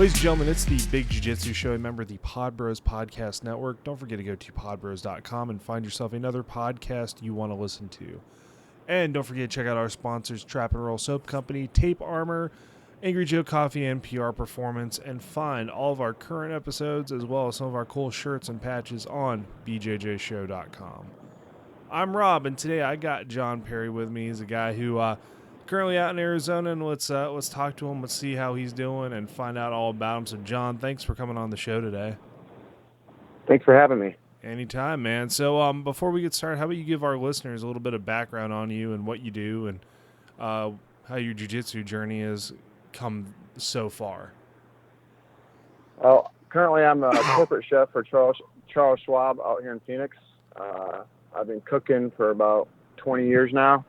Ladies and gentlemen, it's the Big Jiu-Jitsu Show, a member of the Pod Bros Podcast Network. Don't forget to go to podbros.com and find yourself another podcast you want to listen to. And don't forget to check out our sponsors, Trap and Roll Soap Company, Tape Armor, Angry Joe Coffee, and PR Performance, and find all of our current episodes as well as some of our cool shirts and patches on bjjshow.com. I'm Rob, and today I got John Perry with me. He's a guy who currently out in Arizona, and let's talk to him. Let's see how he's doing and find out all about him. So, John, thanks for coming on the show today. Thanks for having me. Anytime, man. So, before we get started, how about you give our listeners a little bit of background on you and what you do and how your jiu-jitsu journey has come so far? Well, currently I'm a corporate chef for Charles Schwab out here in Phoenix. I've been cooking for about 20 years now.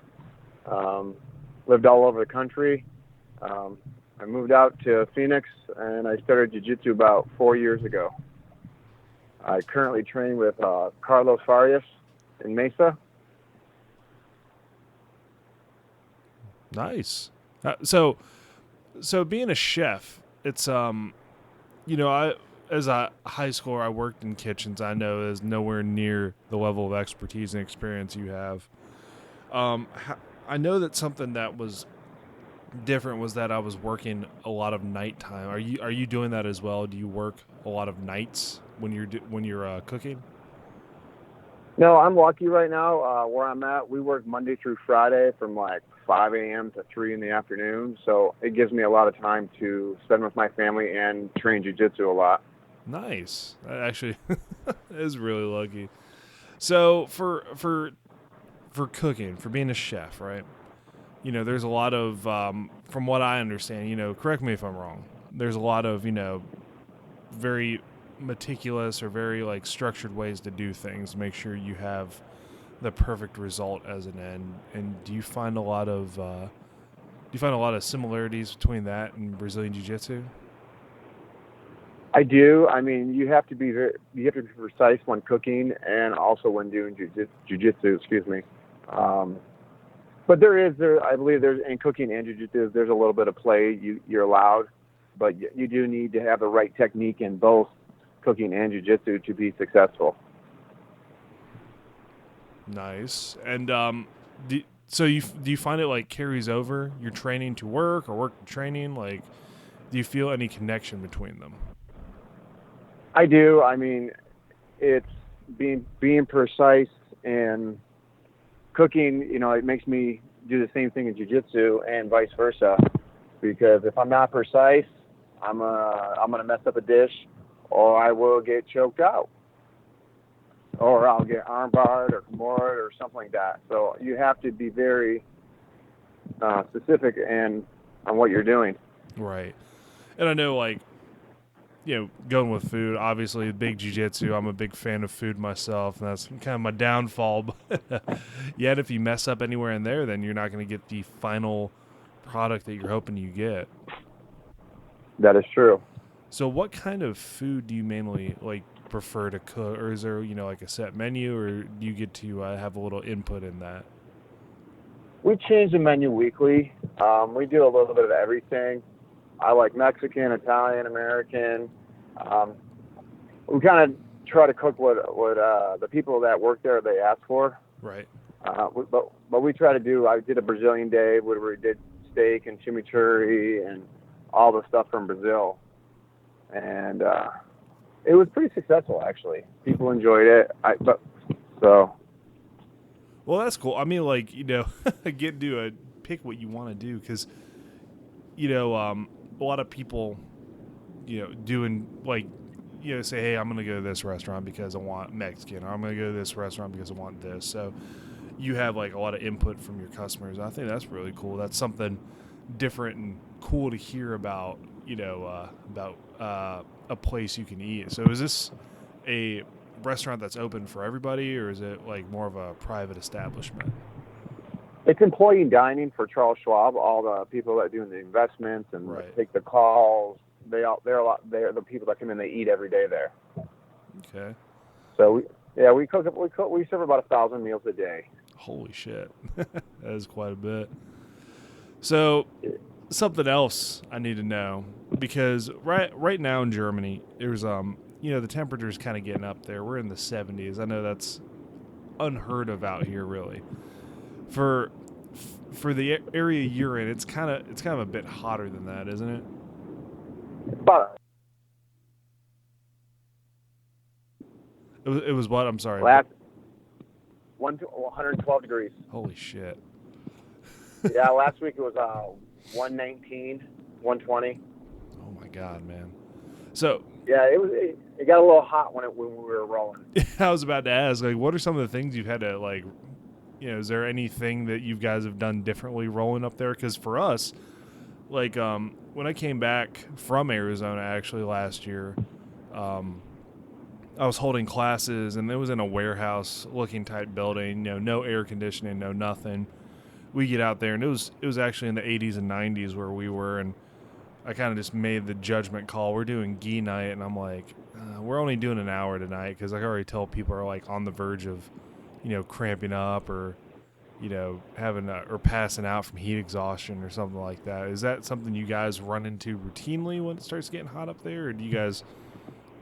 Lived all over the country. I moved out to Phoenix, and I started jiu-jitsu about 4 years ago. I currently train with Carlos Farias in Mesa. Nice. So being a chef, it's as a high schooler, I worked in kitchens. I know is nowhere near the level of expertise and experience you have. I know that something that was different was that I was working a lot of nighttime. Are you doing that as well? Do you work a lot of nights when you're cooking? No, I'm lucky right now. Where I'm at, we work Monday through Friday from like 5 a.m. to 3 in the afternoon. So it gives me a lot of time to spend with my family and train jiu-jitsu a lot. Nice. That actually is really lucky. So for cooking, for being a chef, right? You know, there's a lot of, from what I understand, correct me if I'm wrong, there's a lot of, very meticulous or very like structured ways to do things to make sure you have the perfect result as an end. And do you find a lot of similarities between that and Brazilian Jiu-Jitsu? I do. I mean, you have to be precise when cooking and also when doing jiu-jitsu. Excuse me. But I believe there's in cooking and jiu-jitsu, there's a little bit of play you're allowed, but you do need to have the right technique in both cooking and jiu-jitsu to be successful. Nice. And do you find it like carries over your training to work or work to training? Like, do you feel any connection between them? I do. I mean, it's being precise and cooking, it makes me do the same thing in jiu-jitsu and vice versa. Because if I'm not precise, I'm gonna mess up a dish, or I will get choked out, or I'll get armbarred or femored or something like that. So you have to be very specific on what you're doing. Right. And I know, like, going with food, obviously, big jiu-jitsu, I'm a big fan of food myself, and that's kind of my downfall. But yet, if you mess up anywhere in there, then you're not going to get the final product that you're hoping you get. That is true. So what kind of food do you mainly, like, prefer to cook? Or is there, like a set menu, or do you get to have a little input in that? We change the menu weekly. We do a little bit of everything. I like Mexican, Italian, American. We kind of try to cook what the people that work there, they ask for. Right. But we try to do, I did a Brazilian day where we did steak and chimichurri and all the stuff from Brazil. And it was pretty successful, actually. People enjoyed it. Well, that's cool. I mean, like, get to pick what you want to do because, a lot of people, doing like, say, hey, I'm going to go to this restaurant because I want Mexican, or I'm going to go to this restaurant because I want this. So you have like a lot of input from your customers. I think that's really cool. That's something different and cool to hear about, a place you can eat. So is this a restaurant that's open for everybody, or is it like more of a private establishment? It's employee dining for Charles Schwab. All the people that do the investments and take the calls, they're the people that come in. They eat every day there. Okay. So we serve about 1,000 meals a day. Holy shit, that is quite a bit. So something else I need to know, because right now in Germany, there's the temperature's kind of getting up there. We're in the 70s. I know that's unheard of out here, really. For for the area you're in, it's kind of a bit hotter than that, isn't it? But It was what? I'm sorry. last 112 degrees. Holy shit. Yeah, last week it was 119, 120. Oh my god, man. So Yeah, it got a little hot when we were rolling. I was about to ask, like, what are some of the things you've had to, like, is there anything that you guys have done differently rolling up there? Because for us, like, when I came back from Arizona actually last year, I was holding classes, and it was in a warehouse looking type building, no air conditioning, no nothing. We get out there, and it was actually in the 80s and 90s where we were, and I kind of just made the judgment call. We're doing gi night, and I'm like, we're only doing an hour tonight, because I can already tell people are like on the verge of, cramping up, or having or passing out from heat exhaustion or something like that. Is that something you guys run into routinely when it starts getting hot up there, or do you guys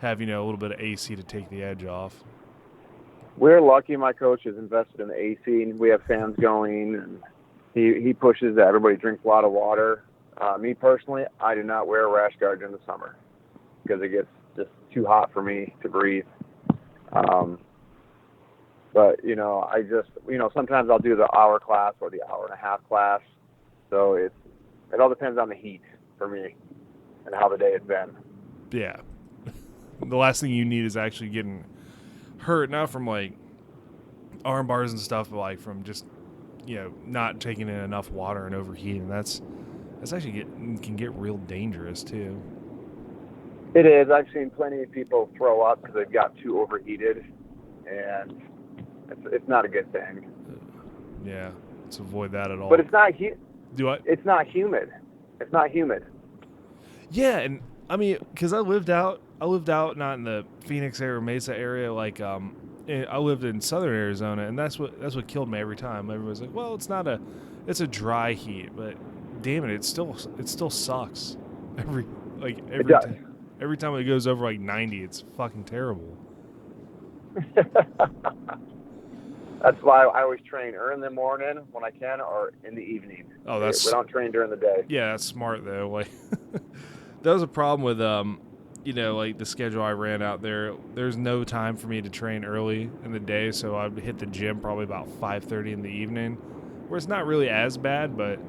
have a little bit of AC to take the edge off? We're lucky. My coach has invested in the AC, and we have fans going, and he pushes that everybody drinks a lot of water. Me personally, I do not wear a rash guard during the summer because it gets just too hot for me to breathe. But I just sometimes I'll do the hour class or the hour and a half class. So it all depends on the heat for me and how the day has been. Yeah. The last thing you need is actually getting hurt, not from like arm bars and stuff, but like from just not taking in enough water and overheating. That's actually can get real dangerous too. It is. I've seen plenty of people throw up because they've got too overheated, and it's not a good thing. Yeah, let's avoid that at all. But it's not Do I? It's not humid. It's not humid. Yeah, and I mean, because I lived out not in the Phoenix area, Mesa area, like I lived in southern Arizona, and that's what killed me every time. Everyone's like, well, it's a dry heat, but damn it, it still sucks. Every time it goes over like 90, it's fucking terrible. That's why I always train early in the morning when I can, or in the evening. Oh, we don't train during the day. Yeah, that's smart though. Like that was a problem with like the schedule I ran out there. There's no time for me to train early in the day, so I'd hit the gym probably about 5:30 in the evening, where it's not really as bad, but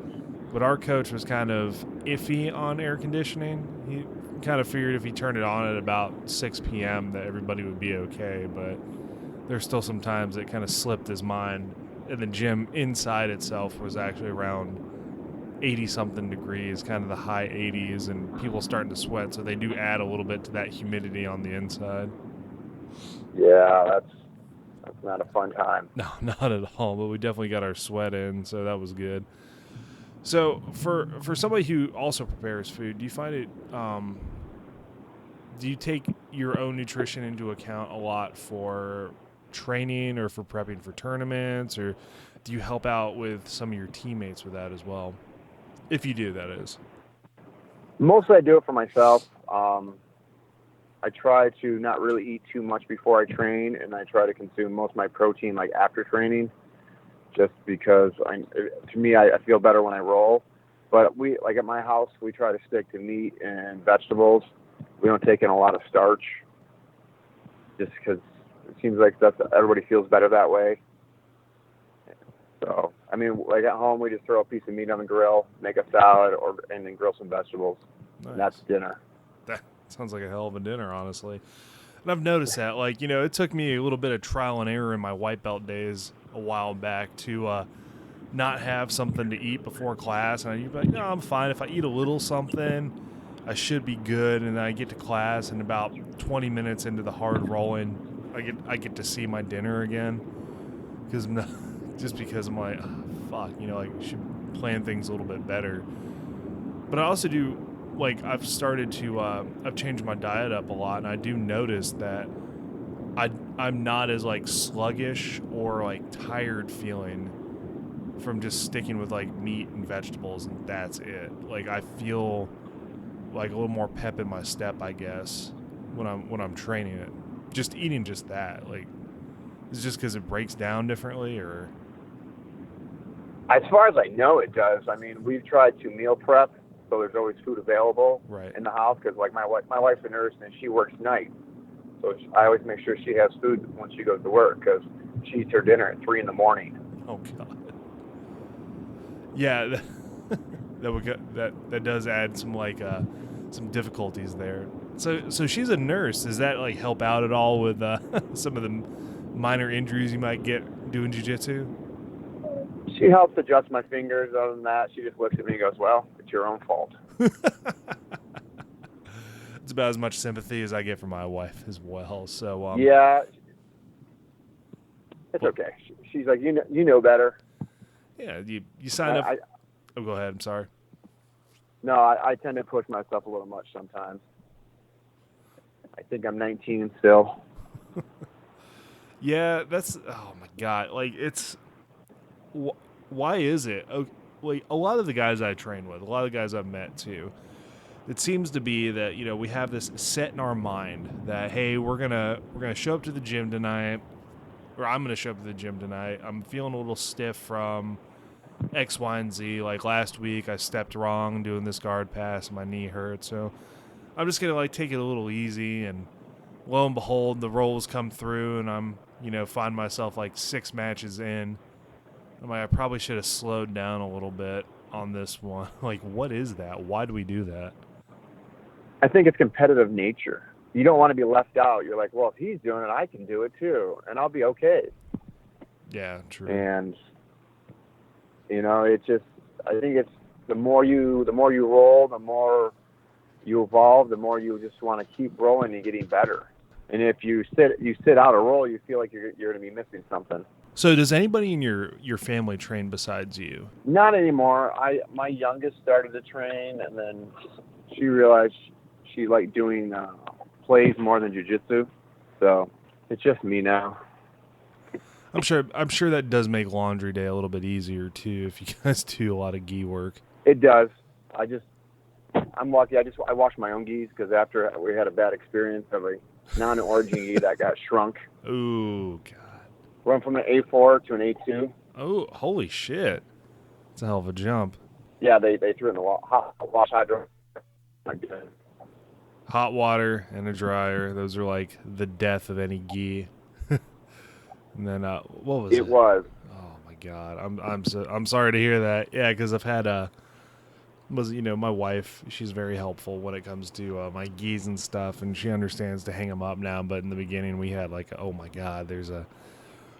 our coach was kind of iffy on air conditioning. He kind of figured if he turned it on at about 6 p.m. that everybody would be okay, but there's still some times it kind of slipped his mind, and the gym inside itself was actually around 80-something degrees, kind of the high 80s, and people starting to sweat, so they do add a little bit to that humidity on the inside. Yeah, that's not a fun time. No, not at all, but we definitely got our sweat in, so that was good. So for somebody who also prepares food, do you find it do you take your own nutrition into account a lot for training or for prepping for tournaments, or do you help out with some of your teammates with that as well? If you do, that is. Mostly I do it for myself. I try to not really eat too much before I train, and I try to consume most of my protein like after training, just because to me I feel better when I roll. But we, like at my house, we try to stick to meat and vegetables. We don't take in a lot of starch, just because it seems like everybody feels better that way. So, I mean, like at home, we just throw a piece of meat on the grill, make a salad, and then grill some vegetables. Nice. And that's dinner. That sounds like a hell of a dinner, honestly. And I've noticed that, like, it took me a little bit of trial and error in my white belt days a while back to not have something to eat before class. And you'd be like, no, I'm fine. If I eat a little something, I should be good. And then I get to class, and about 20 minutes into the hard rolling, I get to see my dinner again. Because I'm like, oh, fuck, like, I should plan things a little bit better. But I also do, like, I've started to, I've changed my diet up a lot, and I do notice that I'm not as, like, sluggish or, like, tired feeling from just sticking with like meat and vegetables and that's it. Like I feel like a little more pep in my step, I guess, when I'm training it. Just eating just that. Like, is it just because it breaks down differently, or? As far as I know, it does. I mean, we've tried to meal prep, so there's always food available Right. in the house because, like, my wife's a nurse and she works nights, so I always make sure she has food when she goes to work because she eats her dinner at 3 a.m. Oh God. Yeah, that does add some some difficulties there. So she's a nurse. Does that like help out at all with some of the minor injuries you might get doing jiu-jitsu? She helps adjust my fingers. Other than that, she just looks at me and goes, "Well, it's your own fault." It's about as much sympathy as I get from my wife as well. So yeah, it's okay. She's like, you know better. Yeah, you sign up. Oh, go ahead. I'm sorry. No, I tend to push myself a little much sometimes. I think I'm 19 still. Yeah, that's, oh my God. Like, it's, why is it? Like, a lot of the guys I train with, a lot of the guys I've met too, it seems to be that, we have this set in our mind that, hey, we're gonna show up to the gym tonight, or I'm gonna show up to the gym tonight. I'm feeling a little stiff from X, Y, and Z. Like last week, I stepped wrong doing this guard pass, and my knee hurt. So I'm just gonna like take it a little easy, and lo and behold, the rolls come through, and I'm find myself like 6 matches in. I'm like, I probably should have slowed down a little bit on this one. Like, what is that? Why do we do that? I think it's competitive nature. You don't want to be left out. You're like, well, if he's doing it, I can do it too, and I'll be okay. Yeah, true. And it's just, I think it's the more you roll, the more you evolve, the more you just want to keep rolling and getting better. And if you sit out a roll, you feel like you're going to be missing something. So does anybody in your family train besides you? Not anymore. My youngest started to train, and then she realized she liked doing plays more than jiu-jitsu. So it's just me now. I'm sure that does make laundry day a little bit easier too if you guys do a lot of gi work. It does. I'm lucky. I wash my own gis because after we had a bad experience of a non-origin gi that got shrunk. Ooh, God. Went from an A4 to an A2. Oh, holy shit. That's a hell of a jump. Yeah, they threw it in the hot hydro. Hot water and a dryer. Those are like the death of any gi. And then what was it? It was. Oh my God. I'm sorry to hear that. Yeah, because I've had my wife, she's very helpful when it comes to my gis and stuff, and she understands to hang them up now. But in the beginning, we had like, oh my God,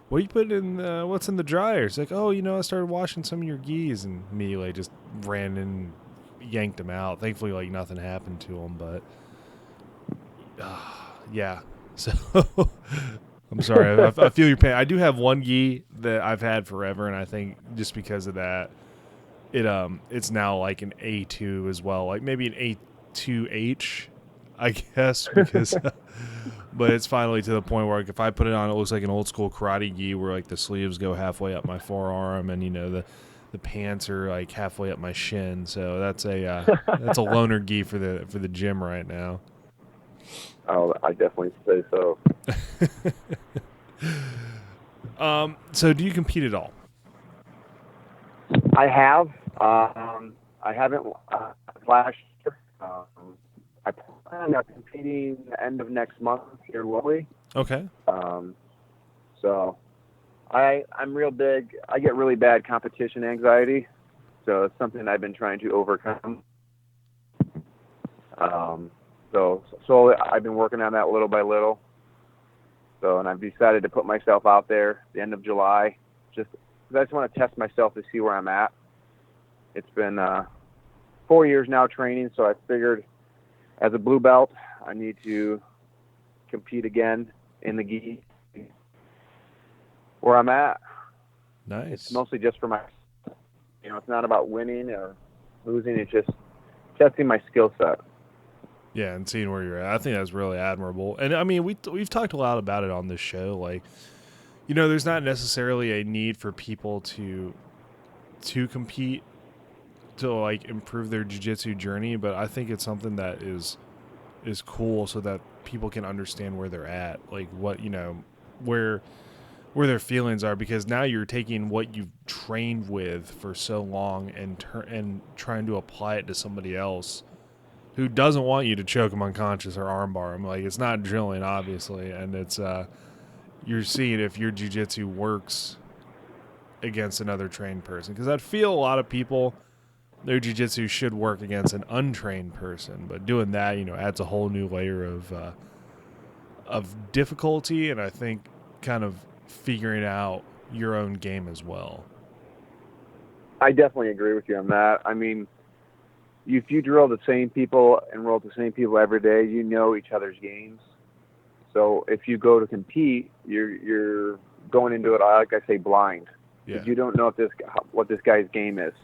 what do you put in? What's in the dryer? It's like, oh, I started washing some of your gis, and immediately just ran and yanked them out. Thankfully, like nothing happened to them, but yeah. So I'm sorry. I feel your pain. I do have one gi that I've had forever, and I think just because of that, it's now like an A2 as well, like maybe an A2H, I guess, because but it's finally to the point where like, if I put it on, it looks like an old school karate gi where like the sleeves go halfway up my forearm, and the pants are like halfway up my shin. So that's a loner gi for the gym right now. Oh, I definitely say so. So do you compete at all? I have. I haven't last year. I plan on competing the end of next month here locally. Okay. So I'm real big. I get really bad competition anxiety, so it's something I've been trying to overcome. So slowly I've been working on that little by little. So, and I've decided to put myself out there the end of July, just because I just want to test myself to see where I'm at. It's been 4 years now training, so I figured as a blue belt, I need to compete again in the gi where I'm at. Nice. It's mostly just for my, it's not about winning or losing. It's just testing my skill set. Yeah, and seeing where you're at. I think that's really admirable. And I mean, we've talked a lot about it on this show. Like, there's not necessarily a need for people to to compete to like improve their jiu-jitsu journey, but I think it's something that is cool so that people can understand where they're at, like what, where their feelings are, because now you're taking what you've trained with for so long and trying to apply it to somebody else who doesn't want you to choke them unconscious or armbar them. Like, it's not drilling, obviously, and it's you're seeing if your jiu-jitsu works against another trained person, because I feel a lot of people, their jiu-jitsu should work against an untrained person, but doing that, adds a whole new layer of difficulty, and I think kind of figuring out your own game as well. I definitely agree with you on that. I mean, if you drill the same people and roll the same people every day, you know each other's games. So if you go to compete, you're going into it, like I say, blind. Yeah. You don't know what this guy's game is.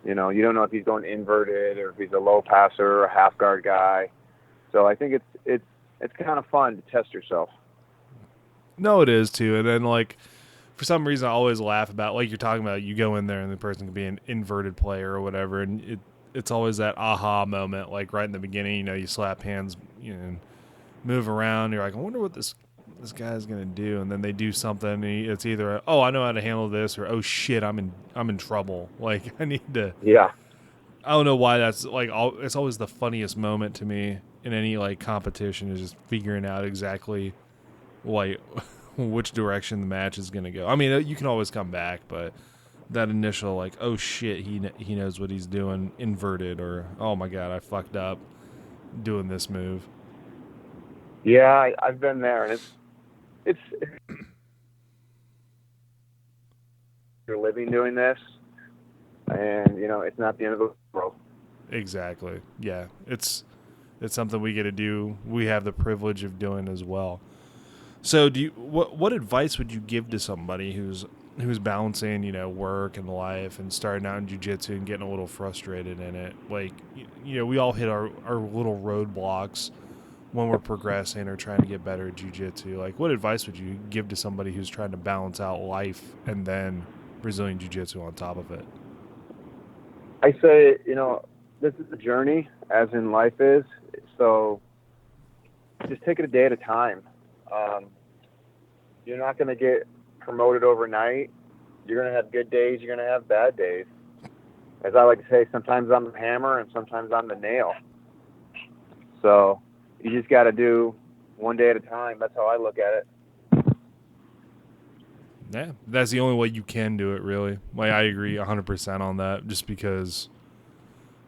You don't know if he's going inverted or if he's a low passer or a half guard guy. So I think it's kind of fun to test yourself. No, it is too. And then, like, for some reason, I always laugh about, like you're talking about, you go in there and the person can be an inverted player or whatever, and it's always that aha moment, like right in the beginning. You slap hands, and move around. You're like, I wonder what this guy's gonna do, and then they do something. And it's either, oh, I know how to handle this, or oh shit, I'm in trouble. Like, I need to. Yeah. I don't know why that's like. It's always the funniest moment to me in any like competition, is just figuring out exactly like which direction the match is gonna go. I mean, you can always come back, but that initial like, oh shit, he knows what he's doing, inverted, or oh my god, I fucked up doing this move. Yeah, I've been there, and it's you're living doing this, and it's not the end of the world. Exactly. Yeah, it's something we get to do. We have the privilege of doing as well. So, what advice would you give to somebody who's balancing, work and life and starting out in jiu-jitsu and getting a little frustrated in it? Like, we all hit our little roadblocks when we're progressing or trying to get better at jiu-jitsu. Like, what advice would you give to somebody who's trying to balance out life and then Brazilian jiu-jitsu on top of it? I say, this is a journey, as in life is. So just take it a day at a time. You're not going to get promoted overnight. You're going to have good days. You're going to have bad days. As I like to say, sometimes I'm the hammer and sometimes I'm the nail. So you just got to do one day at a time. That's how I look at it. Yeah, that's the only way you can do it, really. Like, I agree 100% on that, just because,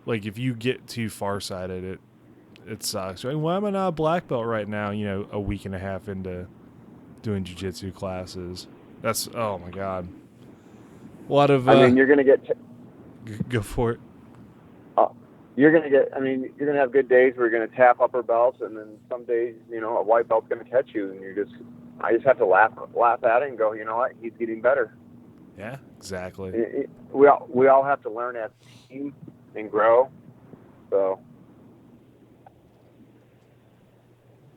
like, if you get too far-sighted, it sucks. Like, why am I not a black belt right now, a week and a half into doing jiu-jitsu classes? That's, oh my god. A lot of you're going to get go for it. You're going to have good days where you're going to tap upper belts, and then some days, a white belt's going to catch you, and I just have to laugh at it and go, you know what, he's getting better. Yeah, exactly. We all have to learn as a team and grow. So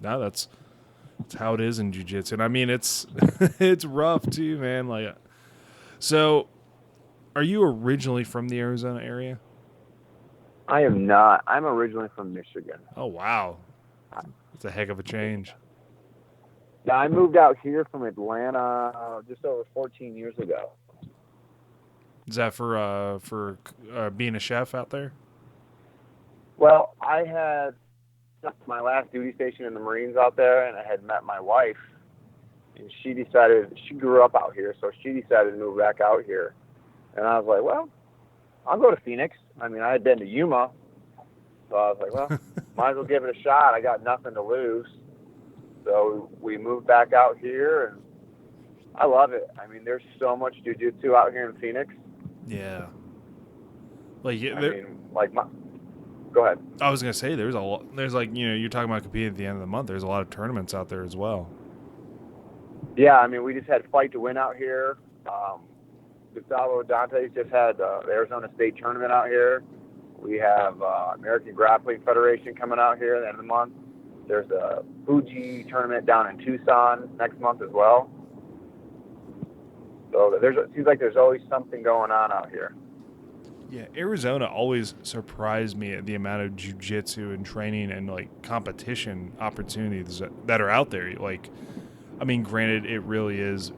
No, that's how it is in jiu-jitsu. And I mean, it's it's rough too, man. Like, so are you originally from the Arizona area? I am not. I'm originally from Michigan. Oh, wow. It's a heck of a change. Yeah, I moved out here from Atlanta just over 14 years ago. Is that for being a chef out there? Well, I had my last duty station in the Marines out there, and I had met my wife, and she grew up out here, so she decided to move back out here. And I was like, well, I'll go to Phoenix. I mean, I had been to Yuma, so I was like, well, might as well give it a shot. I got nothing to lose. So we moved back out here, and I love it. I mean, there's so much jiu-jitsu out here in Phoenix. Yeah. Like, go ahead. I was gonna say there's a lot. There's like, you're talking about competing at the end of the month. There's a lot of tournaments out there as well. Yeah, I mean, we just had Fight to Win out here. Gustavo Dantes just had the Arizona State tournament out here. We have American Grappling Federation coming out here at the end of the month. There's a Fuji tournament down in Tucson next month as well. So it seems like there's always something going on out here. Yeah, Arizona always surprised me at the amount of jiu-jitsu and training and like competition opportunities that are out there. Like, I mean, granted, it really is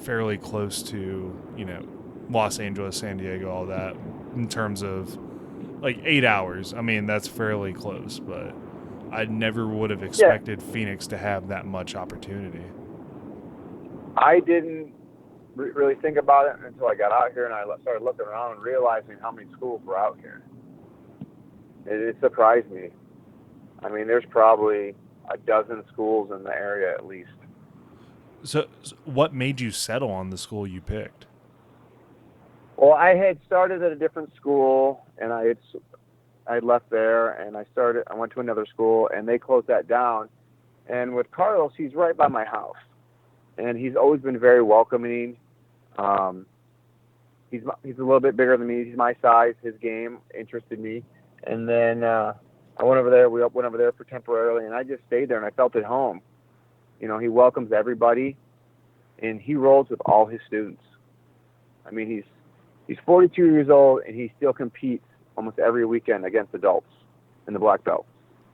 fairly close to, Los Angeles, San Diego, all that in terms of like 8 hours. I mean, that's fairly close, but I never would have expected Phoenix to have that much opportunity. I didn't really think about it until I got out here and I started looking around and realizing how many schools were out here. It surprised me. I mean, there's probably a dozen schools in the area at least. So what made you settle on the school you picked? Well, I had started at a different school, and I had left there, and I went to another school, and they closed that down. And with Carlos, he's right by my house, and he's always been very welcoming. He's a little bit bigger than me. He's my size. His game interested me, and then I went over there. We went over there for temporarily, and I just stayed there, and I felt at home. He welcomes everybody, and he rolls with all his students. I mean, he's 42 years old, and he still competes almost every weekend against adults in the black belt.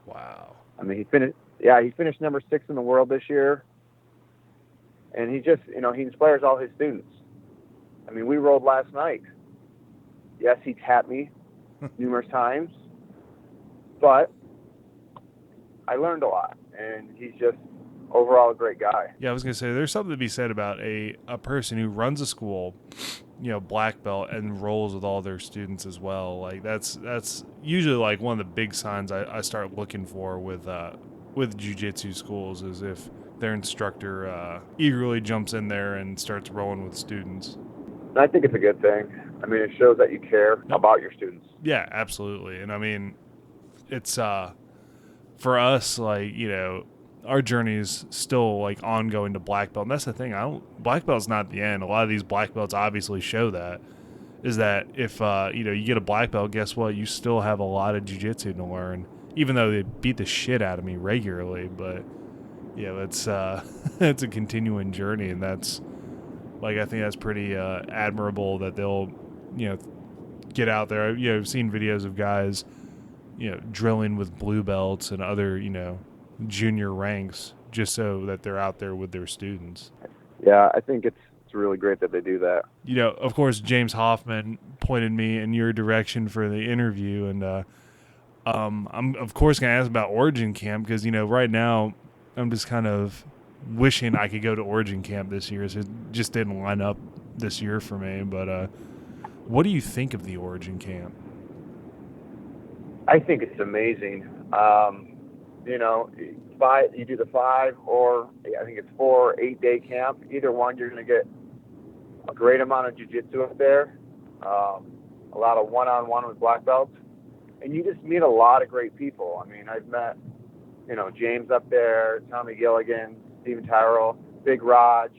Wow. I mean, he finished number 6 in the world this year, and he just, he inspires all his students. I mean, we rolled last night. Yes, he tapped me numerous times, but I learned a lot, and he's just overall a great guy. Yeah, I was going to say, there's something to be said about a person who runs a school, black belt, and rolls with all their students as well. Like, that's usually like one of the big signs I start looking for with jiu-jitsu schools, is if their instructor eagerly jumps in there and starts rolling with students. And I think it's a good thing. I mean, it shows that you care about your students. Yeah, absolutely. And I mean, it's for us, like, our journey is still like ongoing to black belt. And that's the thing. Black belt's not the end. A lot of these black belts obviously show that, is that if you get a black belt, guess what? You still have a lot of jiu-jitsu to learn, even though they beat the shit out of me regularly. But it's it's a continuing journey, and that's like, I think that's pretty admirable that they'll get out there. I've seen videos of guys drilling with blue belts and other junior ranks just so that they're out there with their students. Yeah, I think it's really great that they do that. Of course, James Hoffman pointed me in your direction for the interview, and I'm of course going to ask about Origin Camp, because right now I'm just kind of wishing I could go to Origin Camp this year. So it just didn't line up this year for me. But what do you think of the Origin Camp? I think it's amazing. You do the 5 or I think it's 4 or 8-day camp. Either one, you're going to get a great amount of jiu-jitsu up there, a lot of one-on-one with black belts, and you just meet a lot of great people. I mean, I've met, James up there, Tommy Gilligan, Steven Tyrrell, Big Raj.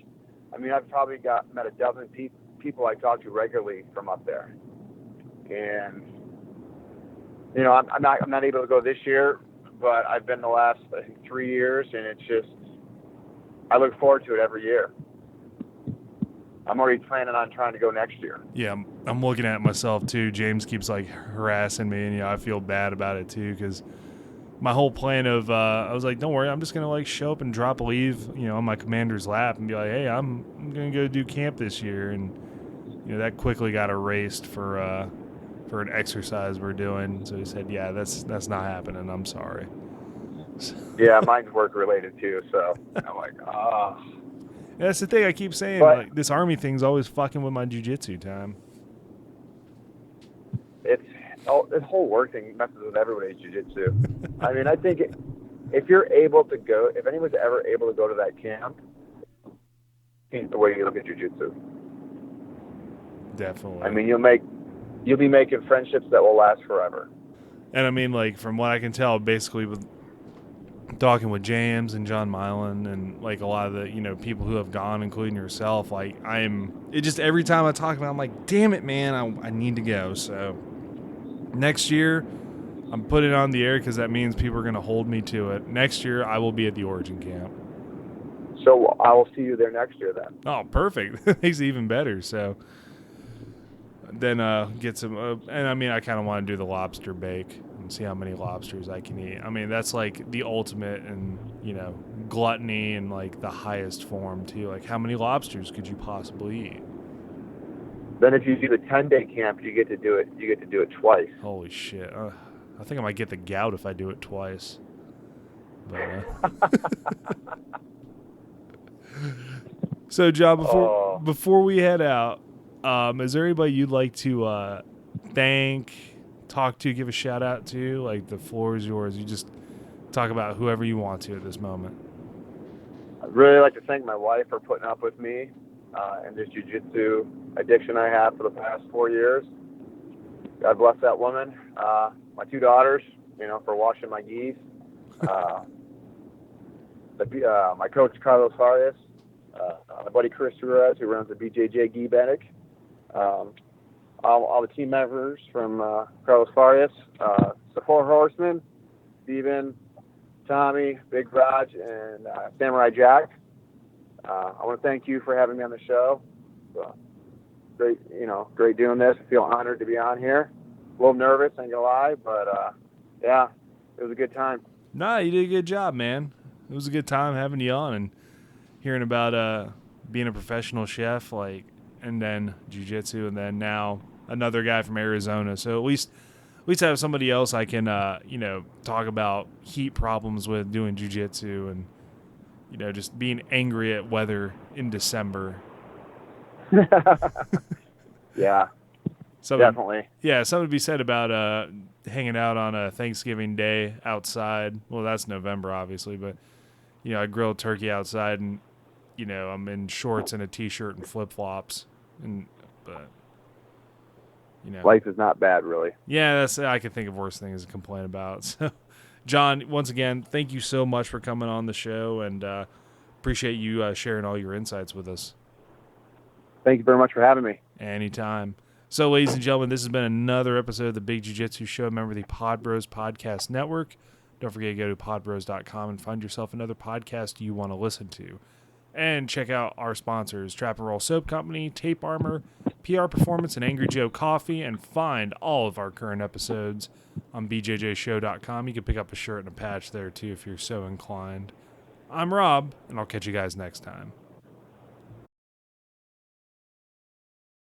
I mean, I've probably met a dozen people I talk to regularly from up there, and I'm not able to go this year, but I've been the last, I think, 3 years, and it's just, I look forward to it every year. I'm already planning on trying to go next year. Yeah, I'm looking at myself too. James keeps like harassing me, and I feel bad about it too, because my whole plan of I was like, don't worry, I'm just gonna like show up and drop a leave, on my commander's lap and be like, hey, I'm gonna go do camp this year, and that quickly got erased for an exercise we're doing. So he said, yeah, that's not happening. I'm sorry. Yeah, mine's work related too. So I'm like, ah. Yeah, that's the thing I keep saying. Like, this Army thing's always fucking with my jiu-jitsu time. This whole work thing messes with everybody's jiu-jitsu. I mean, I think if you're able to go, if anyone's ever able to go to that camp, it's the way you look at jiu-jitsu. Definitely. I mean, you'll be making friendships that will last forever. And I mean, like, from what I can tell, basically with talking with James and John Milan and like a lot of the people who have gone, including yourself, like it just every time I talk about it, I'm like, damn it, man, I need to go. So next year I'm putting it on the air because that means people are going to hold me to it. Next year I will be at the Origin Camp. So I will see you there next year then. Oh, perfect. Makes it even better. So then get some, and I mean, I kind of want to do the lobster bake and see how many lobsters I can eat. I mean, that's like the ultimate and, gluttony and like the highest form too. Like, how many lobsters could you possibly eat? Then if you do the 10-day camp, you get to do it. You get to do it twice. Holy shit. I think I might get the gout if I do it twice. But, so, John, before we head out, is there anybody you'd like to thank, talk to, give a shout out to? Like, the floor is yours. You just talk about whoever you want to at this moment. I'd really like to thank my wife for putting up with me and this jiu-jitsu addiction I have for the past 4 years. God bless that woman. My 2 daughters, for washing my geese. My coach, Carlos Farias. My buddy Chris Ruiz, who runs the BJJ Gi Bannock. All the team members from Carlos Farias, the 4 horsemen, Steven, Tommy, Big Raj, and Samurai Jack. I want to thank you for having me on the show. Great doing this. I feel honored to be on here. A little nervous, ain't gonna lie, but yeah, it was a good time. Nah, you did a good job, man. It was a good time having you on and hearing about being a professional chef, and then jiu-jitsu, and then now another guy from Arizona. So at least have somebody else I can talk about heat problems with doing jiu-jitsu and just being angry at weather in December. Yeah, definitely. Yeah, something to be said about hanging out on a Thanksgiving day outside. Well, that's November, obviously, but I grilled turkey outside, and I'm in shorts and a t-shirt and flip-flops, but life is not bad, really. Yeah, I can think of worse things to complain about. So, John, once again, thank you so much for coming on the show, and appreciate you sharing all your insights with us. Thank you very much for having me. Anytime. So, ladies and gentlemen, this has been another episode of the Big Jiu-Jitsu Show. Member of the Pod Bros Podcast Network. Don't forget to go to podbros.com and find yourself another podcast you want to listen to. And check out our sponsors, Trap and Roll Soap Company, Tape Armor, PR Performance, and Angry Joe Coffee. And find all of our current episodes on bjjshow.com. You can pick up a shirt and a patch there, too, if you're so inclined. I'm Rob, and I'll catch you guys next time.